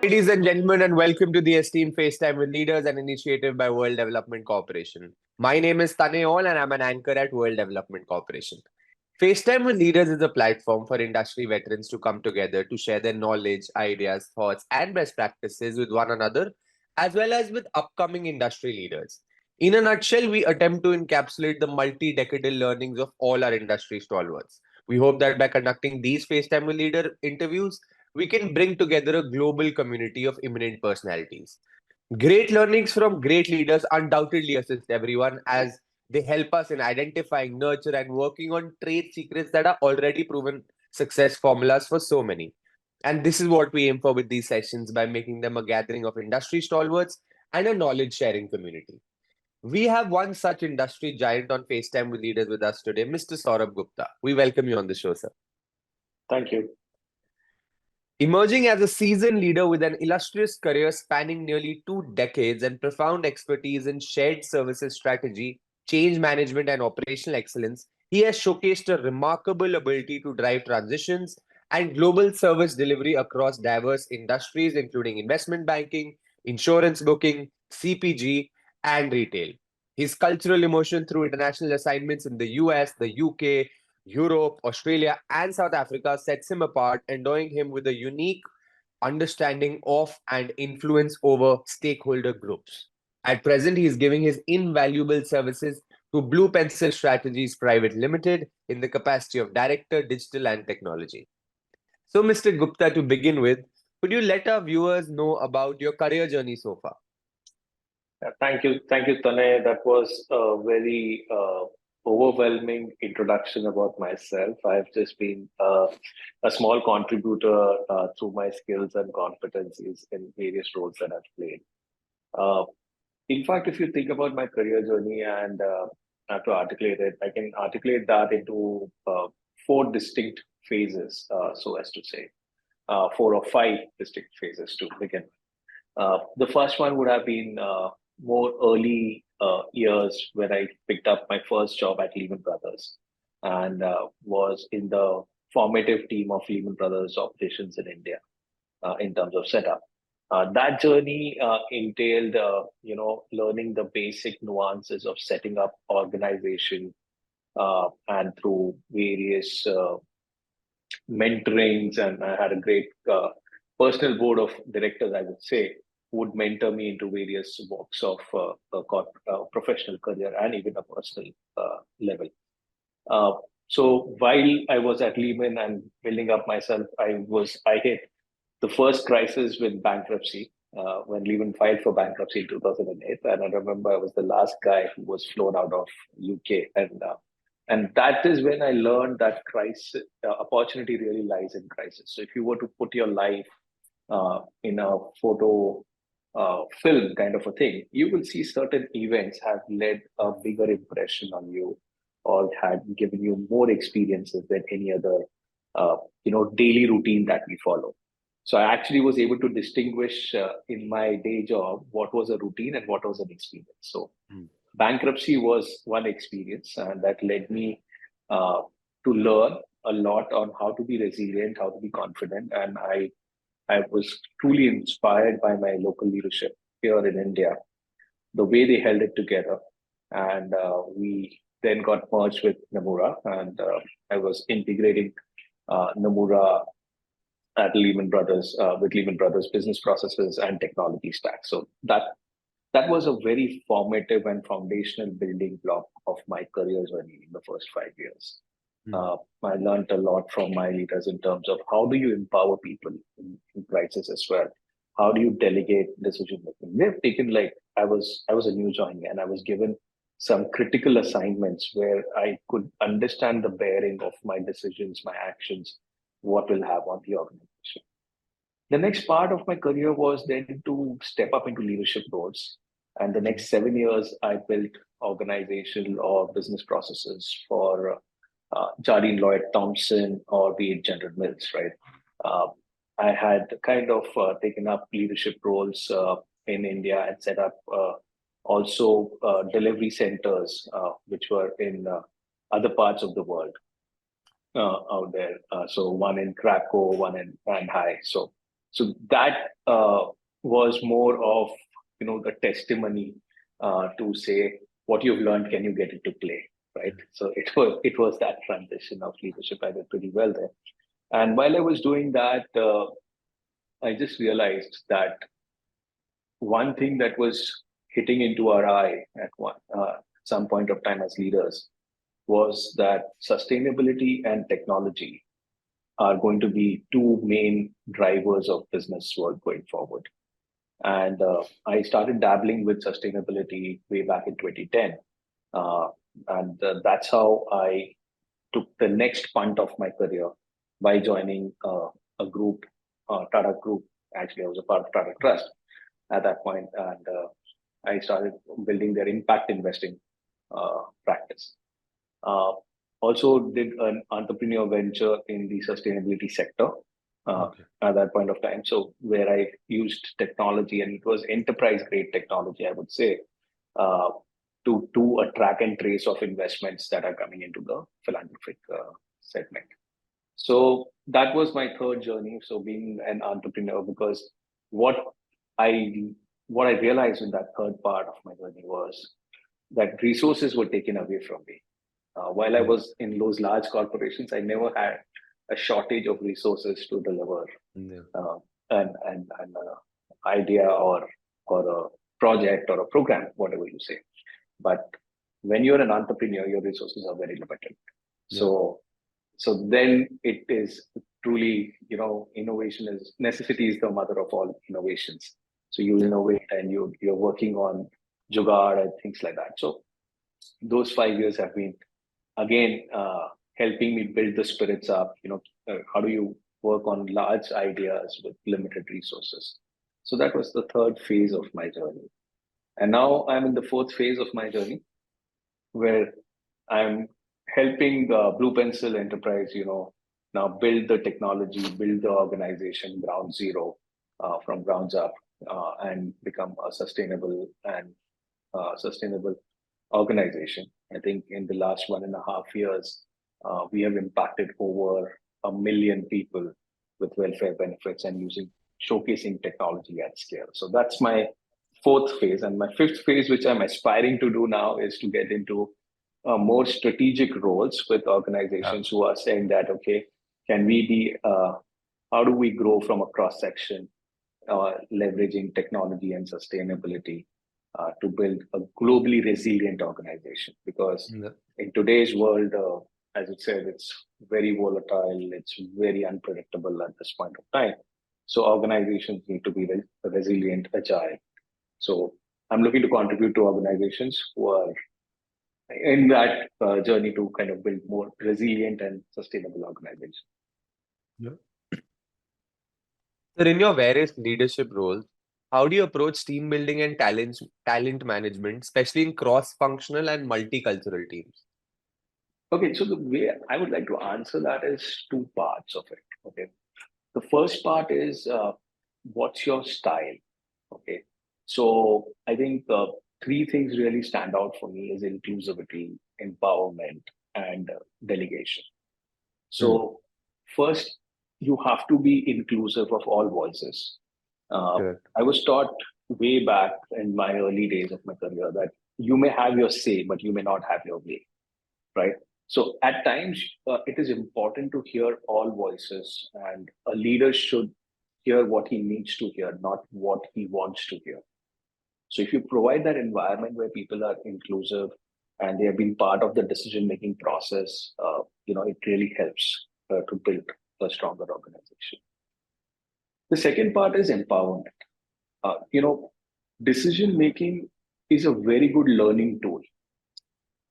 Ladies and gentlemen, and welcome to the Esteemed FaceTime with Leaders, an initiative by World Development Corporation. My name is Taneol, and I'm an anchor at World Development Corporation. FaceTime with Leaders is a platform for industry veterans to come together to share their knowledge, ideas, thoughts, and best practices with one another, as well as with upcoming industry leaders. In a nutshell, we attempt to encapsulate the multi-decadal learnings of all our industry stalwarts. We hope that by conducting these FaceTime with Leader interviews, we can bring together a global community of eminent personalities. Great learnings from great leaders undoubtedly assist everyone as they help us in identifying, nurture, and working on trade secrets that are already proven success formulas for so many. And this is what we aim for with these sessions by making them a gathering of industry stalwarts and a knowledge sharing community. We have one such industry giant on FaceTime with Leaders with us today, Mr. Saurabh Gupta. We welcome you on the show, sir. Thank you. Emerging as a seasoned leader with an illustrious career spanning nearly 2 decades and profound expertise in shared services strategy, change management, and operational excellence, he has showcased a remarkable ability to drive transitions and global service delivery across diverse industries, including investment banking, insurance booking, CPG, and retail. His cultural immersion through international assignments in the US, the UK, Europe, Australia, and South Africa sets him apart, endowing him with a unique understanding of and influence over stakeholder groups. At present, he is giving his invaluable services to Blue Pencil Strategies Private Limited in the capacity of Director, Digital and Technology. So, Mr. Gupta, to begin with, could you let our viewers know about your career journey so far? Thank you, Tane. That was a very overwhelming introduction about myself. I've just been a small contributor through my skills and competencies in various roles that I've played. Uh, in fact, if you think about my career journey and I have to articulate it, I can articulate that into four distinct phases, so as to say, four or five distinct phases to begin. The first one would have been more early years when I picked up my first job at Lehman Brothers and was in the formative team of Lehman Brothers operations in India in terms of setup. That journey entailed, learning the basic nuances of setting up organization and through various mentorings, and I had a great personal board of directors, I would say, would mentor me into various walks of professional career and even a personal level. So while I was at Lehman and building up myself, I hit the first crisis with bankruptcy when Lehman filed for bankruptcy in 2008, and I remember I was the last guy who was flown out of UK, and that is when I learned that crisis opportunity really lies in crisis. So if you were to put your life in a photo film kind of a thing, you will see certain events have led a bigger impression on you or had given you more experiences than any other daily routine that we follow. So I actually was able to distinguish in my day job what was a routine and what was an experience. So bankruptcy was one experience, and that led me to learn a lot on how to be resilient, how to be confident, and I was truly inspired by my local leadership here in India, the way they held it together. And we then got merged with Nomura, and I was integrating Nomura at Lehman Brothers with Lehman Brothers business processes and technology stack. So that was a very formative and foundational building block of my career journey in the first 5 years. I learned a lot from my leaders in terms of how do you empower people in crisis as well. How do you delegate decision making? They've taken, like, I was a new joinee and I was given some critical assignments where I could understand the bearing of my decisions, my actions, what will have on the organization. The next part of my career was then to step up into leadership roles. And the next 7 years, I built organizational or business processes for Jardine Lloyd Thompson or be it General Mills, right? I had kind of taken up leadership roles in India and set up also delivery centers, which were in other parts of the world out there. So one in Krakow, one in Shanghai. So So that was more of the testimony to say what you've learned, can you get it to play, right? So it was that transition of leadership. I did pretty well there, and while I was doing that, I just realized that one thing that was hitting into our eye at some point of time as leaders was that sustainability and technology are going to be two main drivers of business work going forward. And I started dabbling with sustainability way back in 2010. Uh, and that's how I took the next punt of my career by joining a group, Tata Group. Actually, I was a part of Tata Trust at that point, and I started building their impact investing practice. Uh, Also did an entrepreneur venture in the sustainability sector at that point of time. So where I used technology, and it was enterprise grade technology, I would say, uh, to do a track and trace of investments that are coming into the philanthropic segment. So that was my third journey. So being an entrepreneur, because what I what I realized in that third part of my journey was that resources were taken away from me. While I was in those large corporations, I never had a shortage of resources to deliver uh, an idea or a project or a program, whatever you say. But when you're an entrepreneur, your resources are very limited. So so then it is truly, innovation is necessity is the mother of all innovations. So you innovate and you're working on jugaad and things like that. So those 5 years have been again helping me build the spirits up. How do you work on large ideas with limited resources? So that was the third phase of my journey, and now I'm in the fourth phase of my journey, where I'm helping Blue Pencil Enterprise, now build the technology, build the organization ground zero, from grounds up, and become a sustainable organization. I think in the last 1.5 years, we have impacted over 1 million people with welfare benefits and showcasing technology at scale. So that's my fourth phase. And my fifth phase, which I'm aspiring to do now, is to get into more strategic roles with organizations who are saying that, okay, can we be, how do we grow from a cross section, leveraging technology and sustainability to build a globally resilient organization? Because in today's world, as it said, it's very volatile, it's very unpredictable at this point of time. So organizations need to be resilient, agile. So I'm looking to contribute to organizations who are in that journey to kind of build more resilient and sustainable organizations. Yeah. So, in your various leadership roles, how do you approach team building and talent management, especially in cross-functional and multicultural teams? Okay, so the way I would like to answer that is two parts of it. Okay, the first part is what's your style? Okay, so I think three things really stand out for me is inclusivity, empowerment, and delegation. So first, you have to be inclusive of all voices. I was taught way back in my early days of my career that you may have your say, but you may not have your way, right? So at times, it is important to hear all voices, and a leader should hear what he needs to hear, not what he wants to hear. So if you provide that environment where people are inclusive and they have been part of the decision-making process, it really helps to build a stronger organization. The second part is empowerment. Decision-making is a very good learning tool.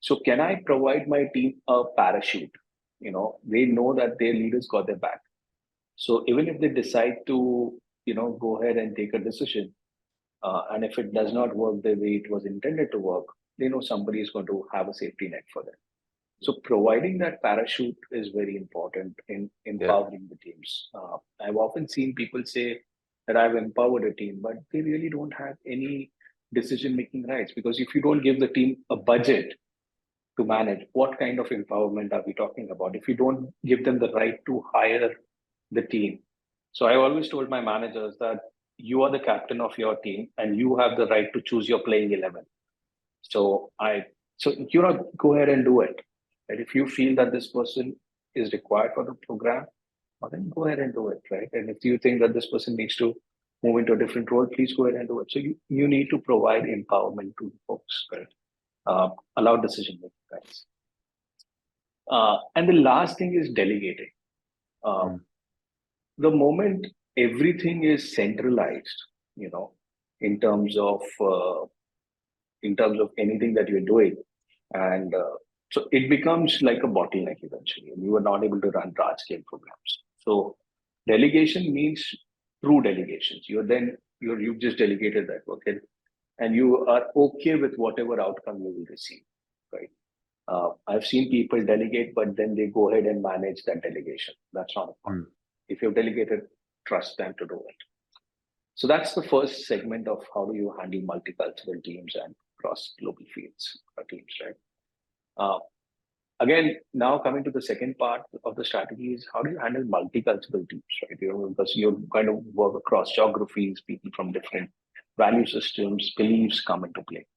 So can I provide my team a parachute? They know that their leaders got their back. So even if they decide to, go ahead and take a decision, and if it does not work the way it was intended to work, they know somebody is going to have a safety net for them. So providing that parachute is very important in empowering the teams. I've often seen people say that I've empowered a team, but they really don't have any decision-making rights, because if you don't give the team a budget to manage, what kind of empowerment are we talking about? If you don't give them the right to hire the team, So I always told my managers that you are the captain of your team and you have the right to choose your playing 11. So go ahead and do it. And if you feel that this person is required for the program, well, then go ahead and do it, right? And if you think that this person needs to move into a different role, please go ahead and do it. So you need to provide empowerment to folks, right? Allow decision making, guys. And the last thing is delegating. The moment everything is centralized, in terms of anything that you're doing, and so it becomes like a bottleneck eventually, and you are not able to run large scale programs. So delegation means true delegations. You've just delegated that work, and you are okay with whatever outcome you will receive, right? I've seen people delegate, but then they go ahead and manage that delegation. That's not a problem. If you've delegated, trust them to do it. So that's the first segment of how do you handle multicultural teams and cross global fields teams, right? Again, now coming to the second part of the strategy is how do you handle multicultural teams, right? Because you kind of work across geographies, people from different value systems, beliefs come into play.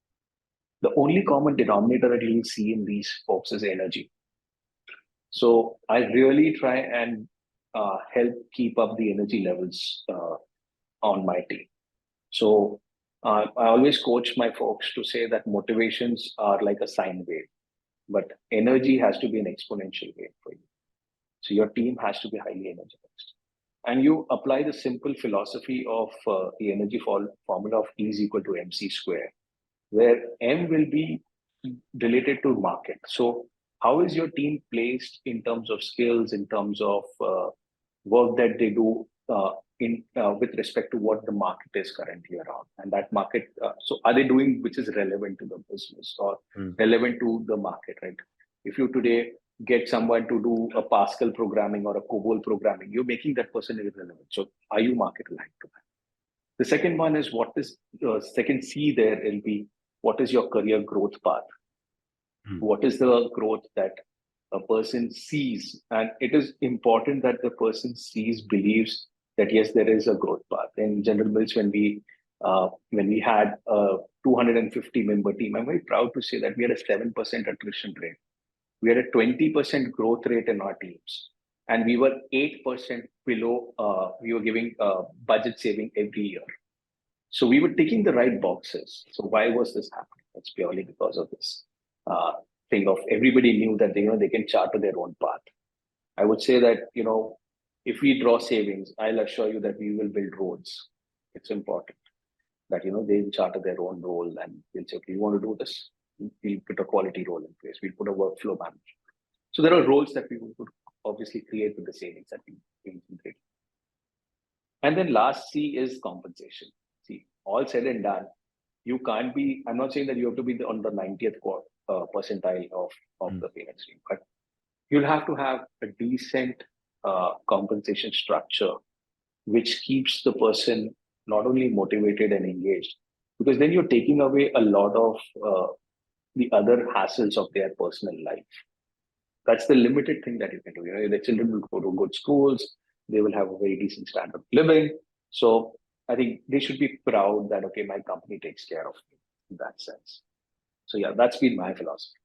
The only common denominator that you'll see in these folks is energy. So I really try and help keep up the energy levels on my team. So I always coach my folks to say that motivations are like a sine wave, but energy has to be an exponential wave for you. So your team has to be highly energized. And you apply the simple philosophy of the energy formula of E is equal to MC square, where M will be related to market. So how is your team placed in terms of skills, in terms of work that they do with respect to what the market is currently around, and that market. So are they doing which is relevant to the business or relevant to the market, right? If you today get someone to do a Pascal programming or a COBOL programming, you're making that person irrelevant. So are you market aligned to that? The second one is what is second C there will be what is your career growth path? What is the growth that a person sees? And it is important that the person sees, believes that yes, there is a growth path. In General Mills, when we had a 250 member team, I'm very proud to say that we had a 7% attrition rate. We had a 20% growth rate in our teams, and we were 8% below. We were giving budget saving every year. So we were ticking the right boxes. So why was this happening? It's purely because of this thing of everybody knew that they can charter their own path. I would say that if we draw savings, I'll assure you that we will build roads. It's important that they charter their own role and they'll say, okay, you want to do this? We'll put a quality role in place. We'll put a workflow manager. So there are roles that we would obviously create with the savings that we integrate. And then last C is compensation. See, all said and done, you can't be. I'm not saying that you have to be on the 90th percentile of the payment stream, but you'll have to have a decent compensation structure which keeps the person not only motivated and engaged, because then you're taking away a lot of the other hassles of their personal life. That's the limited thing that you can do. The children will go to good schools, they will have a very decent standard of living. So I think they should be proud that, okay, my company takes care of me in that sense. So yeah, that's been my philosophy.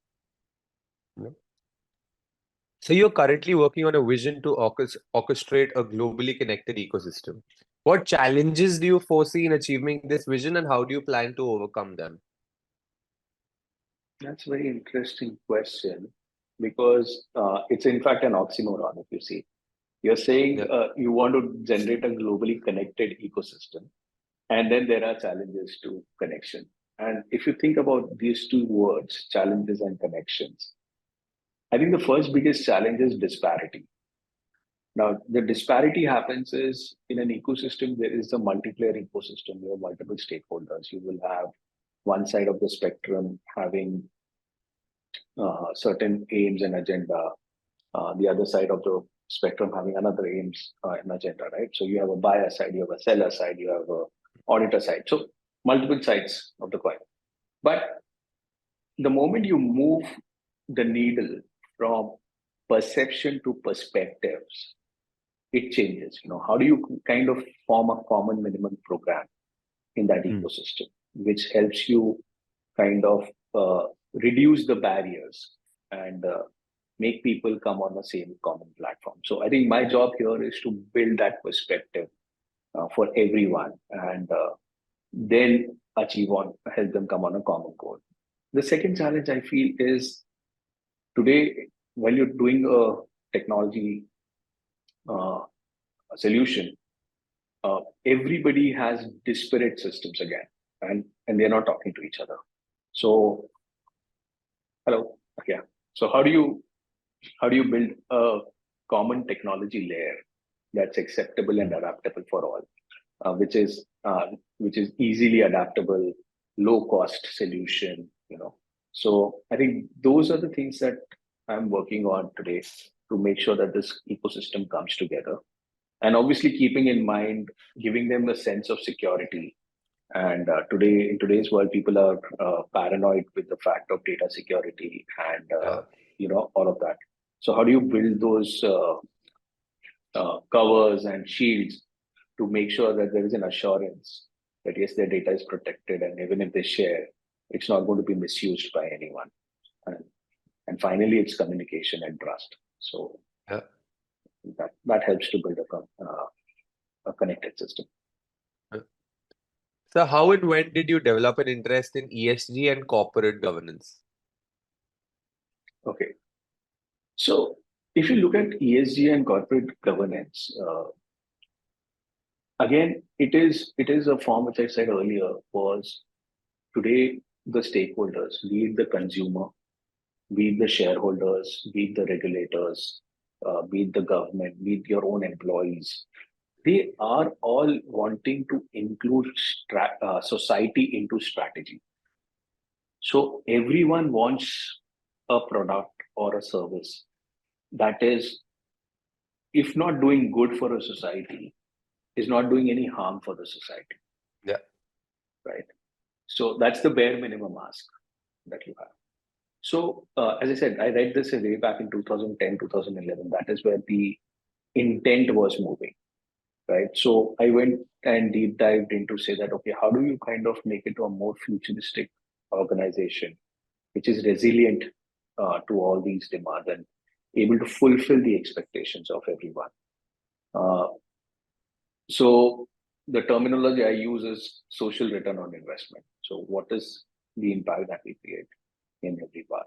So you're currently working on a vision to orchestrate a globally connected ecosystem. What challenges do you foresee in achieving this vision, and how do you plan to overcome them? That's a very interesting question, because it's in fact an oxymoron. If you see, you're saying you want to generate a globally connected ecosystem, and then there are challenges to connection. And if you think about these two words, challenges and connections, I think the first biggest challenge is disparity. Now, the disparity happens is in an ecosystem, there is a multiplayer ecosystem. You have multiple stakeholders. You will have one side of the spectrum having certain aims and agenda, the other side of the spectrum having another aims and agenda, right? So you have a buyer side, you have a seller side, you have a auditor side. So multiple sides of the coin. But the moment you move the needle from perception to perspectives, it changes. How do you kind of form a common minimum program in that Hmm. ecosystem, which helps you kind of reduce the barriers and make people come on the same common platform. So I think my job here is to build that perspective for everyone and then help them come on a common goal. The second challenge I feel is today, while you're doing a technology uh, solution, everybody has disparate systems again, and they're not talking to each other. So, hello, yeah. So how do you build a common technology layer that's acceptable and adaptable for all, which is easily adaptable, low cost solution. So I think those are the things that I'm working on today to make sure that this ecosystem comes together, and obviously keeping in mind giving them a sense of security. And in today's world, people are paranoid with the fact of data security and Yeah. all of that. So how do you build those covers and shields to make sure that there is an assurance that yes, their data is protected, and even if they share, it's not going to be misused by anyone. And, and finally, it's communication and trust. So Yeah. that helps to build a connected system. So how and when did you develop an interest in ESG and corporate governance? Okay. So if you look at ESG and corporate governance, again, it is a form which I said earlier was today the stakeholders, be it the consumer, be it the shareholders, be it the regulators, be it the government, be it your own employees, they are all wanting to include society into strategy. So everyone wants a product or a service that is, if not doing good for a society, is not doing any harm for the society, Yeah. right? So that's the bare minimum ask that you have. So as I said, I read this way back in 2010, 2011. That is where the intent was moving, right? So I went and deep dived into say that, okay, how do you kind of make it a more futuristic organization, which is resilient to all these demands and able to fulfill the expectations of everyone. Uh, so the terminology I use is social return on investment. So what is the impact that we create in every part?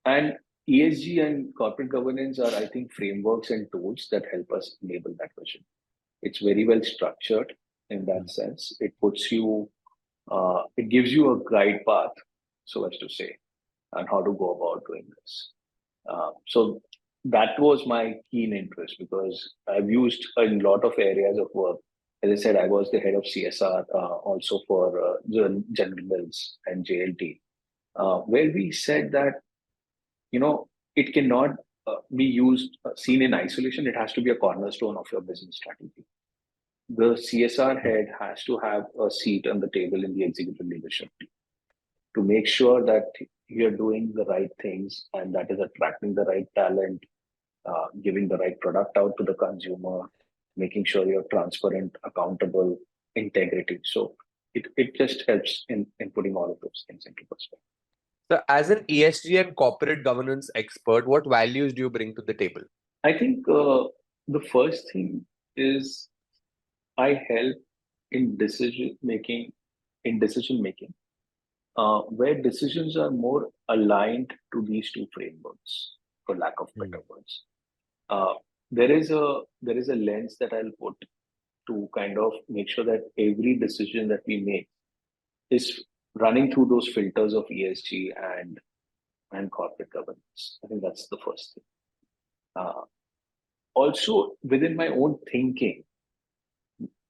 And ESG and corporate governance are, I think, frameworks and tools that help us enable that vision. It's very well structured in that sense. It gives you a guide path, so as to say, on how to go about doing this. So that was my keen interest because I've used a lot of areas of work. As I said, I was the head of CSR also for General Mills and JLT, where we said that it cannot be seen in isolation. It has to be a cornerstone of your business strategy. The CSR head has to have a seat on the table in the executive leadership to make sure that you're doing the right things and that is attracting the right talent, giving the right product out to the consumer, making sure you're transparent, accountable, integrity. So it just helps in putting all of those things into perspective. So as an ESG and corporate governance expert, what values do you bring to the table? I think the first thing is I help in decision making, where decisions are more aligned to these two frameworks, for lack of better words. Uh, there is a lens that I'll put to kind of make sure that every decision that we make is running through those filters of ESG and corporate governance. I think that's the first thing. Also, within my own thinking,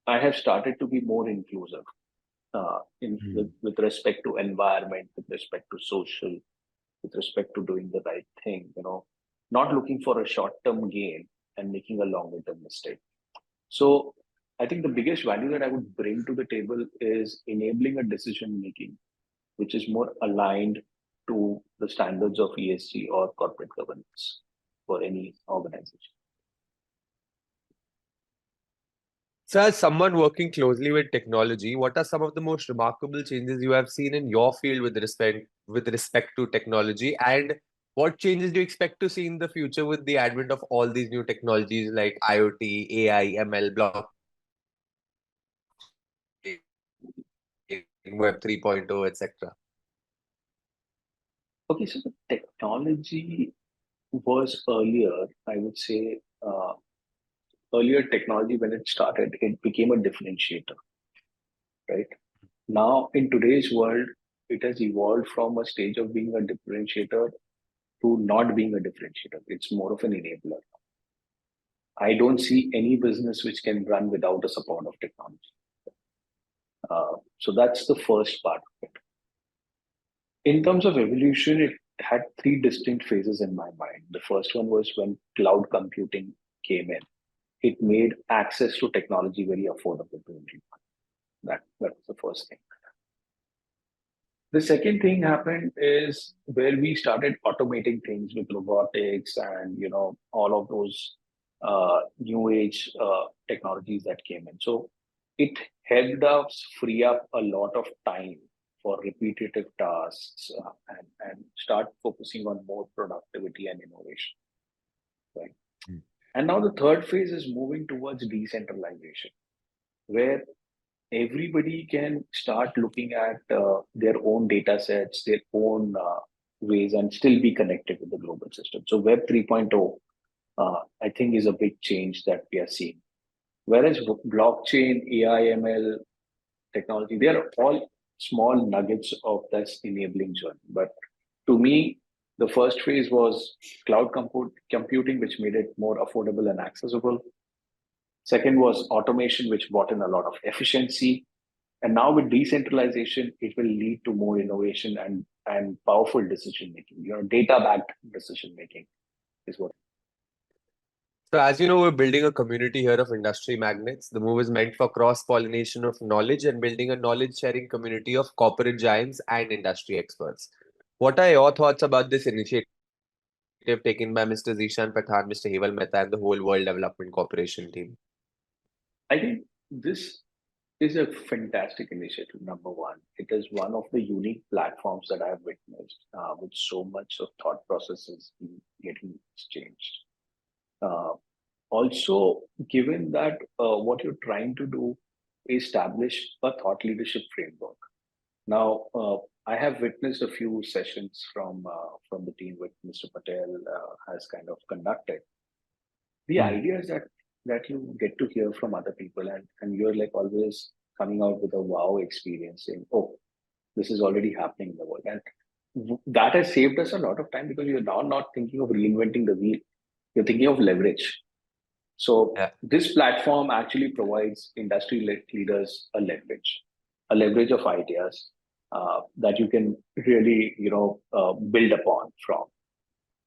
I have started to be more inclusive with respect to environment, with respect to social, with respect to doing the right thing, not looking for a short-term gain and making a longer-term mistake. So I think the biggest value that I would bring to the table is enabling a decision making, which is more aligned to the standards of ESG or corporate governance for any organization. So, as someone working closely with technology, what are some of the most remarkable changes you have seen in your field with respect to technology, and what changes do you expect to see in the future with the advent of all these new technologies like IoT, AI, ML, blockchain, Web 3.0, etc.? Okay, so the technology was earlier, I would say, earlier technology when it started, it became a differentiator, right? Now, in today's world, it has evolved from a stage of being a differentiator to not being a differentiator. It's more of an enabler. I don't see any business which can run without the support of technology. So that's the first part of it. In terms of evolution, it had three distinct phases in my mind. The first one was when cloud computing came in. It made access to technology very affordable to everyone. That was the first thing. The second thing happened is where we started automating things with robotics and all of those new age technologies that came in. So it helped us free up a lot of time for repetitive tasks and start focusing on more productivity and innovation. Right. Mm. And now the third phase is moving towards decentralization, where everybody can start looking at their own data sets, their own ways, and still be connected with the global system. So Web 3.0, I think, is a big change that we are seeing. Whereas blockchain, AI, ML technology, they are all small nuggets of this enabling journey. But to me, the first phase was cloud computing, which made it more affordable and accessible. Second was automation, which brought in a lot of efficiency. And now with decentralization, it will lead to more innovation and powerful decision making. Data-backed decision making is what. So, as you know, we're building a community here of industry magnates. The move is meant for cross-pollination of knowledge and building a knowledge-sharing community of corporate giants and industry experts. What are your thoughts about this initiative taken by Mr. Zishan Pathan, Mr. Heval Mehta, and the whole World Development Corporation team? I think this is a fantastic initiative. Number one, it is one of the unique platforms that I've witnessed with so much of thought processes getting exchanged. Also, given that what you're trying to do is establish a thought leadership framework. Now, I have witnessed a few sessions from the team with Mr. Patel has kind of conducted. The idea is that you get to hear from other people and you're like always coming out with a wow experience saying, oh, this is already happening in the world. And that has saved us a lot of time because you're now not thinking of reinventing the wheel. You're thinking of leverage. So Yeah. this platform actually provides industry leaders a leverage of ideas that you can really, build upon from.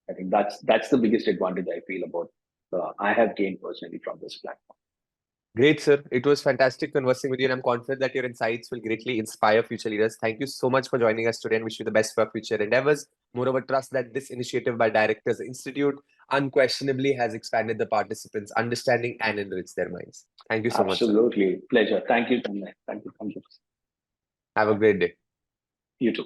I think that's the biggest advantage I feel about I have gained personally from this platform. Great, sir. It was fantastic conversing with you, and I'm confident that your insights will greatly inspire future leaders. Thank you so much for joining us today and wish you the best for future endeavors. Moreover, trust that this initiative by Directors Institute unquestionably has expanded the participants' understanding and enriched their minds. Thank you so much, sir. Absolutely. Pleasure. Thank you, Tanmay. Thank you. Have a great day. You too.